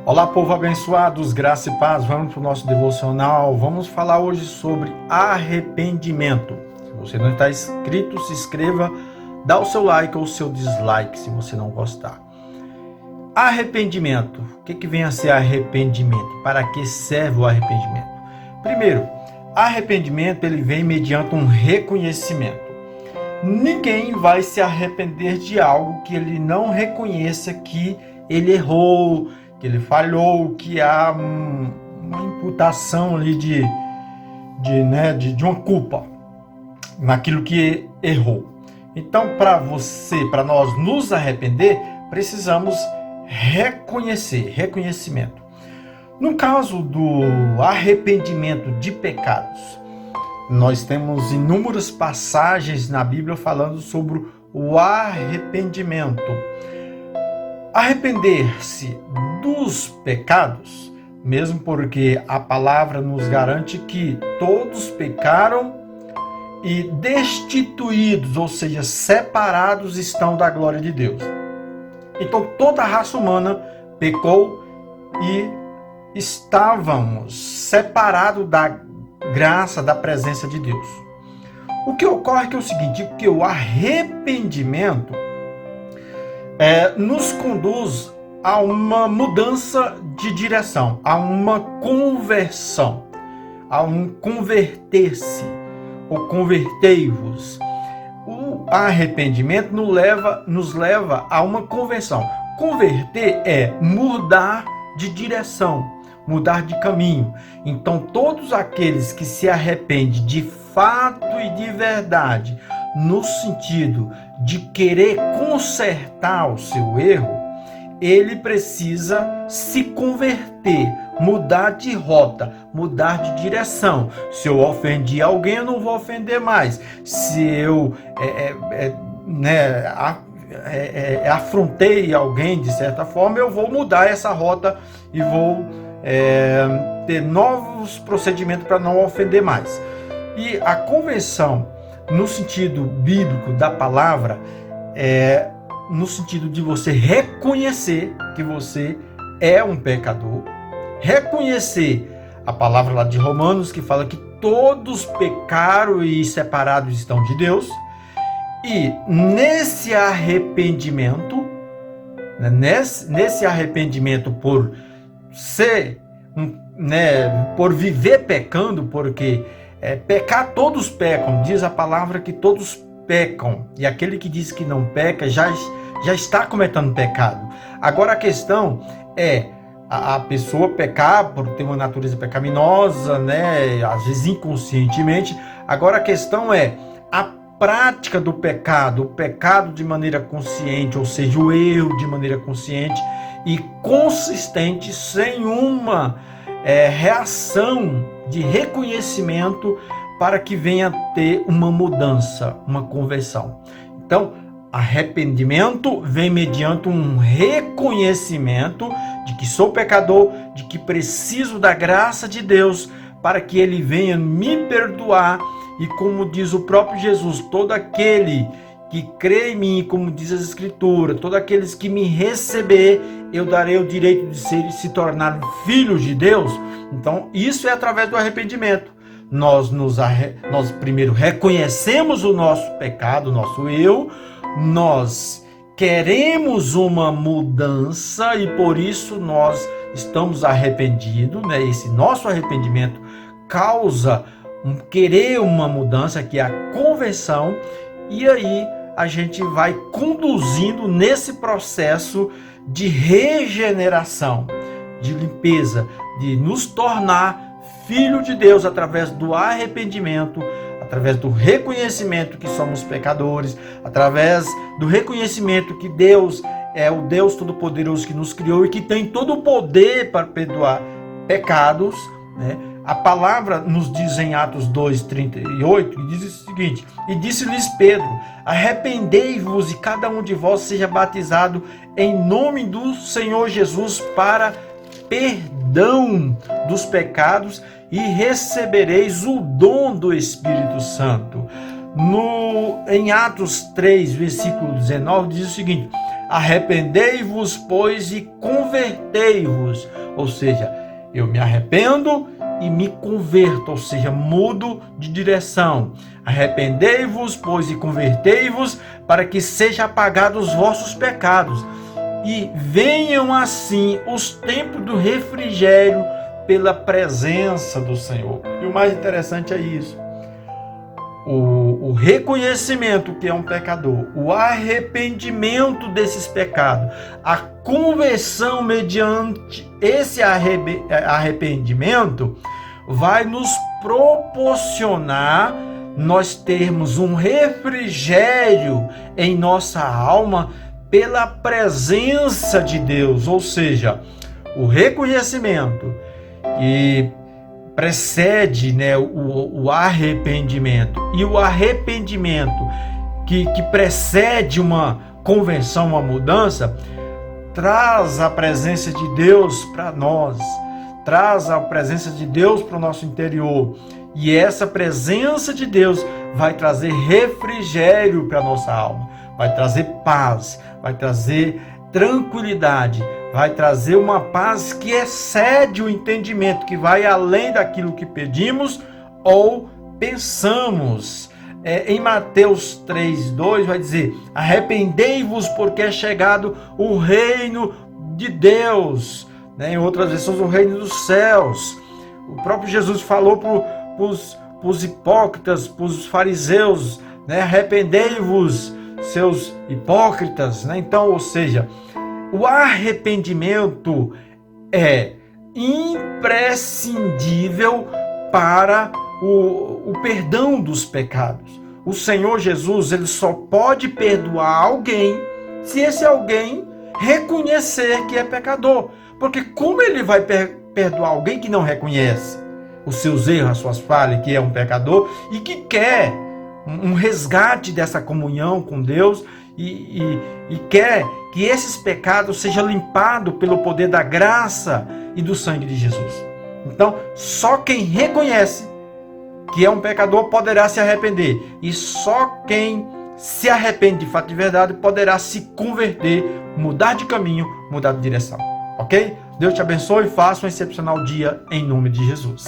Olá, povo abençoados, graça e paz. Vamos para o nosso devocional. Vamos falar hoje sobre arrependimento. Se você não está inscrito, se inscreva, dá o seu like ou o seu dislike se você não gostar. Arrependimento. O que vem a ser arrependimento? Para que serve o arrependimento? Primeiro, arrependimento ele vem mediante um reconhecimento. Ninguém vai se arrepender de algo que ele não reconheça que ele errou, que ele falhou, que há uma imputação ali de uma culpa naquilo que errou. Então, para nós nos arrepender, precisamos reconhecimento. No caso do arrependimento de pecados, nós temos inúmeras passagens na Bíblia falando sobre o arrependimento. Arrepender-se dos pecados, mesmo porque a palavra nos garante que todos pecaram e destituídos, ou seja, separados estão da glória de Deus. Então toda a raça humana pecou e estávamos separados da graça, da presença de Deus. O que ocorre é o seguinte, que o arrependimento nos conduz a uma mudança de direção, a uma conversão, a um converter-se ou convertei-vos. O arrependimento nos leva a uma conversão. Converter é mudar de direção, mudar de caminho. Então, todos aqueles que se arrependem de fato e de verdade, no sentido de querer consertar o seu erro, ele precisa se converter, mudar de rota, mudar de direção. Se eu ofendi alguém, eu não vou ofender mais. Se eu afrontei alguém de certa forma, eu vou mudar essa rota e vou ter novos procedimentos para não ofender mais. E a conversão, no sentido bíblico da palavra, no sentido de você reconhecer que você é um pecador, reconhecer a palavra lá de Romanos que fala que todos pecaram e separados estão de Deus, e nesse arrependimento, nesse arrependimento por ser, por viver pecando, porque pecar todos pecam, diz a palavra que todos pecam, e aquele que diz que não peca já está cometendo pecado. Agora a questão é a pessoa pecar por ter uma natureza pecaminosa, às vezes inconscientemente. Agora a questão é a prática do pecado, o pecado de maneira consciente, ou seja, o erro de maneira consciente e consistente, sem uma reação de reconhecimento para que venha ter uma mudança, uma conversão. Então, arrependimento vem mediante um reconhecimento de que sou pecador, de que preciso da graça de Deus para que Ele venha me perdoar. E como diz o próprio Jesus, todo aquele que crê em mim, como diz as Escrituras, todos aqueles que me receber, eu darei o direito de se tornar filhos de Deus. Então, isso é através do arrependimento. Nós primeiro reconhecemos o nosso pecado, o nosso eu, nós queremos uma mudança e por isso nós estamos arrependidos, Esse nosso arrependimento causa querer uma mudança, que é a conversão, e aí a gente vai conduzindo nesse processo de regeneração, de limpeza, de nos tornar filho de Deus através do arrependimento, através do reconhecimento que somos pecadores, através do reconhecimento que Deus é o Deus Todo-Poderoso que nos criou e que tem todo o poder para perdoar pecados, A palavra nos diz em Atos 2:38, que diz o seguinte: e disse-lhes Pedro, arrependei-vos e cada um de vós seja batizado em nome do Senhor Jesus para perdão dos pecados e recebereis o dom do Espírito Santo. Em Atos 3, versículo 19, diz o seguinte: arrependei-vos, pois, e convertei-vos. Ou seja, eu me arrependo e me converto, ou seja, mudo de direção. Arrependei-vos, pois, e convertei-vos, para que sejam apagados os vossos pecados, e venham assim os tempos do refrigério pela presença do Senhor. E o mais interessante é isso. O reconhecimento que é um pecador, o arrependimento desses pecados, a conversão mediante esse arrependimento vai nos proporcionar nós termos um refrigério em nossa alma pela presença de Deus, ou seja, o reconhecimento que precede, né, o arrependimento, e o arrependimento que precede uma conversão, uma mudança, traz a presença de Deus para nós, traz a presença de Deus para o nosso interior, e essa presença de Deus vai trazer refrigério para a nossa alma, vai trazer paz, vai trazer tranquilidade, vai trazer uma paz que excede o entendimento, que vai além daquilo que pedimos ou pensamos. Em Mateus 3:2 vai dizer: arrependei-vos, porque é chegado o reino de Deus. Em outras versões, o reino dos céus. O próprio Jesus falou para os hipócritas, para os fariseus, arrependei-vos, seus hipócritas. Então, ou seja, o arrependimento é imprescindível para o perdão dos pecados. O Senhor Jesus, ele só pode perdoar alguém se esse alguém reconhecer que é pecador. Porque como ele vai perdoar alguém que não reconhece os seus erros, as suas falhas, que é um pecador e que quer um resgate dessa comunhão com Deus e quer que esses pecados sejam limpados pelo poder da graça e do sangue de Jesus. Então, só quem reconhece que é um pecador poderá se arrepender, e só quem se arrepende de fato de verdade poderá se converter, mudar de caminho, mudar de direção. Ok? Deus te abençoe e faça um excepcional dia em nome de Jesus.